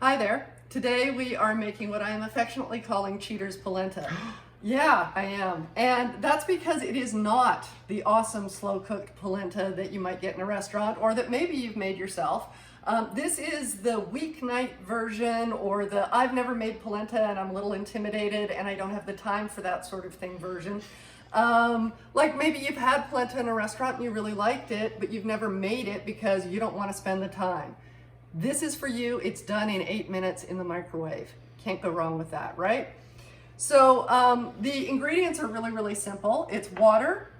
Hi there. Today we are making what I am affectionately calling Cheater's Polenta. Yeah, I am. And that's because it is not the awesome slow-cooked polenta that you might get in a restaurant or that maybe you've made yourself. This is the weeknight version, or the I've never made polenta and I'm a little intimidated and I don't have the time for that sort of thing version. Like maybe you've had polenta in a restaurant and you really liked it, but you've never made it because you don't want to spend the time. This is for you. It's done in 8 minutes in the microwave. Can't go wrong with that, right? So the ingredients are really, really simple. It's water,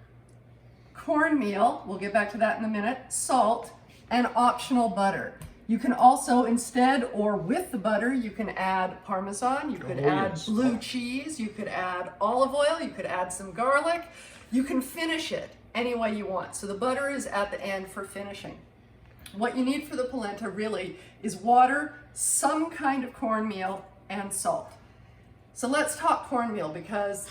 cornmeal, we'll get back to that in a minute, salt, and optional butter. You can also, instead or with the butter, you can add parmesan, you could add blue cheese, you could add olive oil, you could add some garlic. You can finish it any way you want. So the butter is at the end for finishing. What you need for the polenta really is water, some kind of cornmeal, and salt. So let's talk cornmeal, because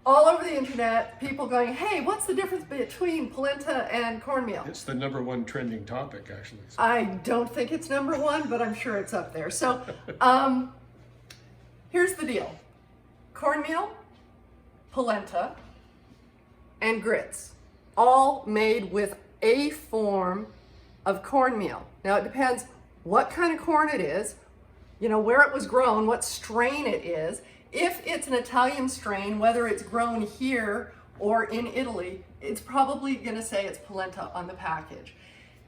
all over the internet, people going, hey, what's the difference between polenta and cornmeal? It's the #1 trending topic, actually. So. I don't think it's #1, but I'm sure it's up there. So here's the deal. Cornmeal, polenta, and grits, all made with a form of cornmeal. Now it depends what kind of corn it is, where it was grown, what strain it is. If it's an Italian strain, whether it's grown here or in Italy, it's probably gonna say it's polenta on the package.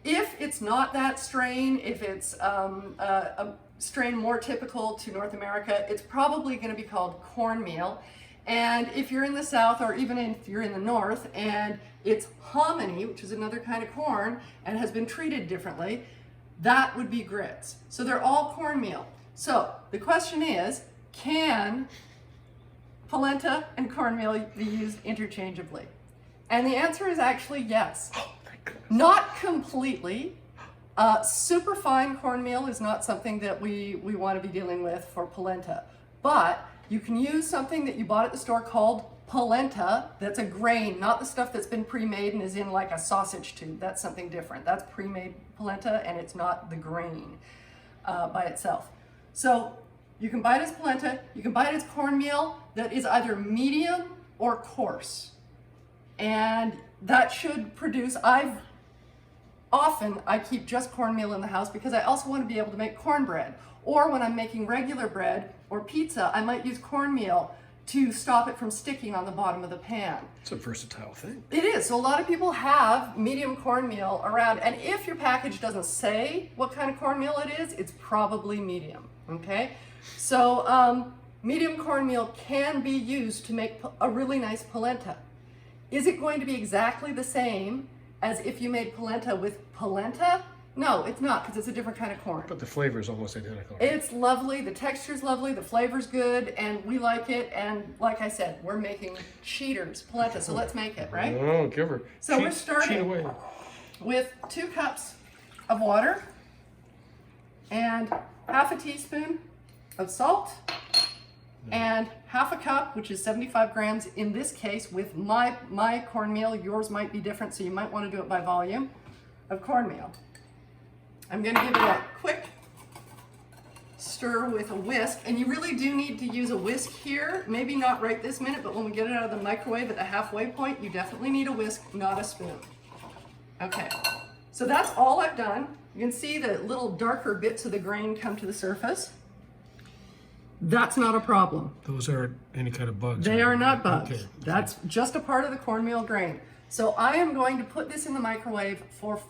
If it's not that strain, if it's a strain more typical to North America, it's probably gonna be called cornmeal. And if you're in the South, or even if you're in the North, and it's hominy, which is another kind of corn and has been treated differently, that would be grits. So they're all cornmeal. So the question is, can polenta and cornmeal be used interchangeably? And the answer is actually yes. Oh, thank goodness. Not completely. Super fine cornmeal is not something that we want to be dealing with for polenta. But you can use something that you bought at the store called polenta. That's a grain, not the stuff that's been pre-made and is in like a sausage tube. That's something different. That's pre-made polenta, and it's not the grain by itself. So you can buy it as polenta, you can buy it as cornmeal that is either medium or coarse. And that should produce, I keep just cornmeal in the house because I also want to be able to make cornbread. Or when I'm making regular bread or pizza, I might use cornmeal to stop it from sticking on the bottom of the pan. It's a versatile thing. It is. So a lot of people have medium cornmeal around, and if your package doesn't say what kind of cornmeal it is, it's probably medium, okay? So medium cornmeal can be used to make a really nice polenta. Is it going to be exactly the same as if you made polenta with polenta? No, it's not, because it's a different kind of corn. But the flavor is almost identical. Right? It's lovely, the texture's lovely, the flavor's good, and we like it. And like I said, we're making Cheater's polenta, so let's make it, right? Oh, give her. So we're starting with 2 cups of water and half a teaspoon of salt and half a cup, which is 75 grams in this case with my cornmeal. Yours might be different, so you might want to do it by volume, of cornmeal. I'm going to give it a quick stir with a whisk, and you really do need to use a whisk here. Maybe not right this minute, but when we get it out of the microwave at the halfway point, you definitely need a whisk, not a spoon. Okay, so that's all I've done. You can see the little darker bits of the grain come to the surface. That's not a problem. Those aren't any kind of bugs. They are not bugs. Okay. That's just a part of the cornmeal grain. So I am going to put this in the microwave for,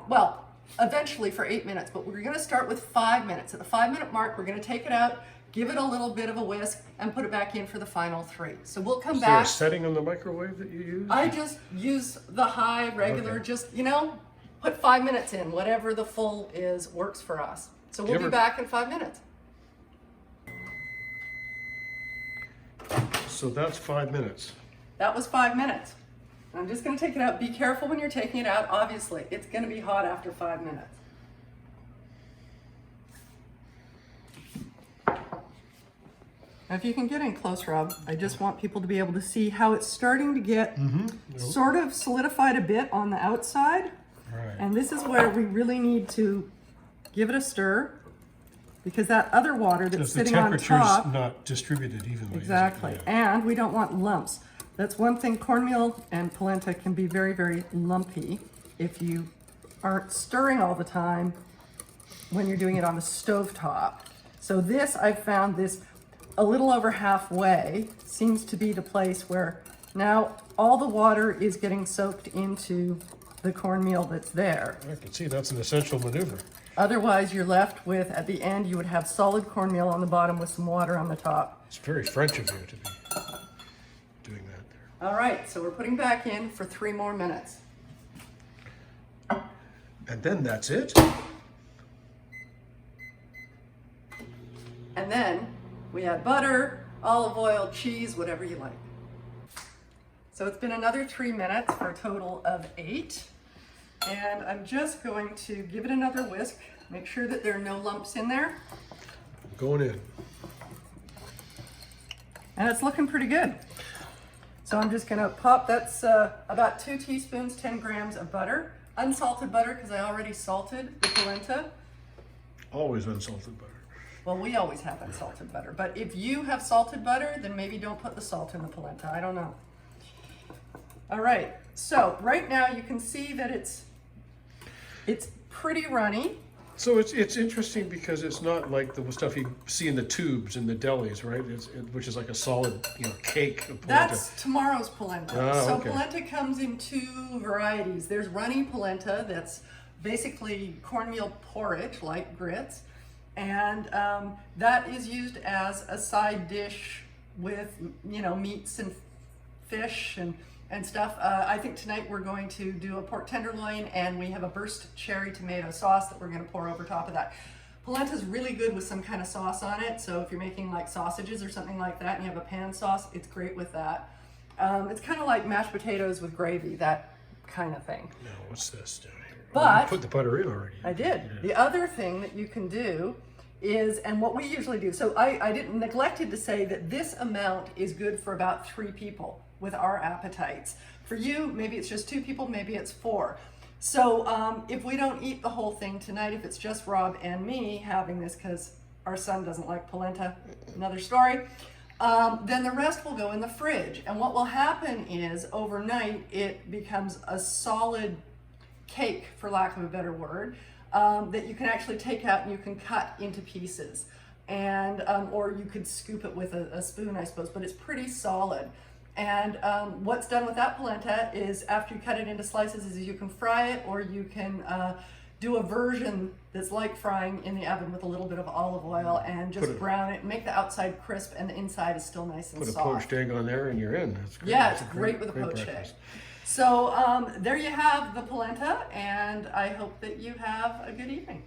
well, eventually for 8 minutes, but we're going to start with 5 minutes. At the 5-minute mark, we're going to take it out, give it a little bit of a whisk, and put it back in for the final 3. So we'll come back. Is there a setting on the microwave that you use? I just use the high, regular, Okay. just, put 5 minutes in. Whatever the full is works for us. So we'll be back in 5 minutes. So that's 5 minutes. That was 5 minutes. I'm just going to take it out. Be careful when you're taking it out. Obviously, it's going to be hot after 5 minutes. Now, if you can get in close, Rob, I just want people to be able to see how it's starting to get sort of solidified a bit on the outside. Right. And this is where we really need to give it a stir because that other water that's Because the sitting on temperature's top. not distributed evenly. is it? Exactly. Yeah. And we don't want lumps. That's one thing. Cornmeal and polenta can be very, very lumpy if you aren't stirring all the time when you're doing it on the stovetop. So this, I've found this a little over halfway seems to be the place where now all the water is getting soaked into the cornmeal that's there. I can see that's an essential maneuver. Otherwise, you're left with, at the end, you would have solid cornmeal on the bottom with some water on the top. It's very French of you to be doing that there. All right, so we're putting back in for 3 more minutes. And then that's it? And then we add butter, olive oil, cheese, whatever you like. So it's been another 3 minutes for a total of 8. And I'm just going to give it another whisk, make sure that there are no lumps in there. Going in. And it's looking pretty good. So I'm just gonna pop, that's about 2 teaspoons, 10 grams of butter. Unsalted butter, because I already salted the polenta. Always unsalted butter. Well, we always have unsalted butter, but if you have salted butter, then maybe don't put the salt in the polenta, I don't know. All right, so right now you can see that it's pretty runny. So it's interesting because it's not like the stuff you see in the tubes in the delis, right? Which is like a solid, cake of polenta. That's tomorrow's polenta. Oh, So okay. polenta comes in 2 varieties. There's runny polenta that's basically cornmeal porridge, like grits, and that is used as a side dish with, meats and fish and stuff. I think tonight we're going to do a pork tenderloin, and we have a burst cherry tomato sauce that we're going to pour over top of that. Polenta's really good with some kind of sauce on it, so if you're making like sausages or something like that and you have a pan sauce, it's great with that. It's kind of like mashed potatoes with gravy, that kind of thing. Now, what's this down here? But you put the butter in already. I did. Yeah. The other thing that you can do is, and what we usually do, so I didn't neglected to say that this amount is good for about 3 people with our appetites. For you, maybe it's just 2 people, maybe it's 4. So if we don't eat the whole thing tonight, if it's just Rob and me having this because our son doesn't like polenta, another story, then the rest will go in the fridge. And what will happen is overnight it becomes a solid cake, for lack of a better word, that you can actually take out and you can cut into pieces. And or you could scoop it with a spoon, I suppose, but it's pretty solid. And what's done with that polenta is after you cut it into slices is you can fry it, or you can do a version that's like frying in the oven with a little bit of olive oil and just brown it, make the outside crisp and the inside is still nice and Put a soft. poached egg on there and you're in. That's great. Yeah, That's it's great with a poached egg. breakfast. So there you have the polenta, and I hope that you have a good evening.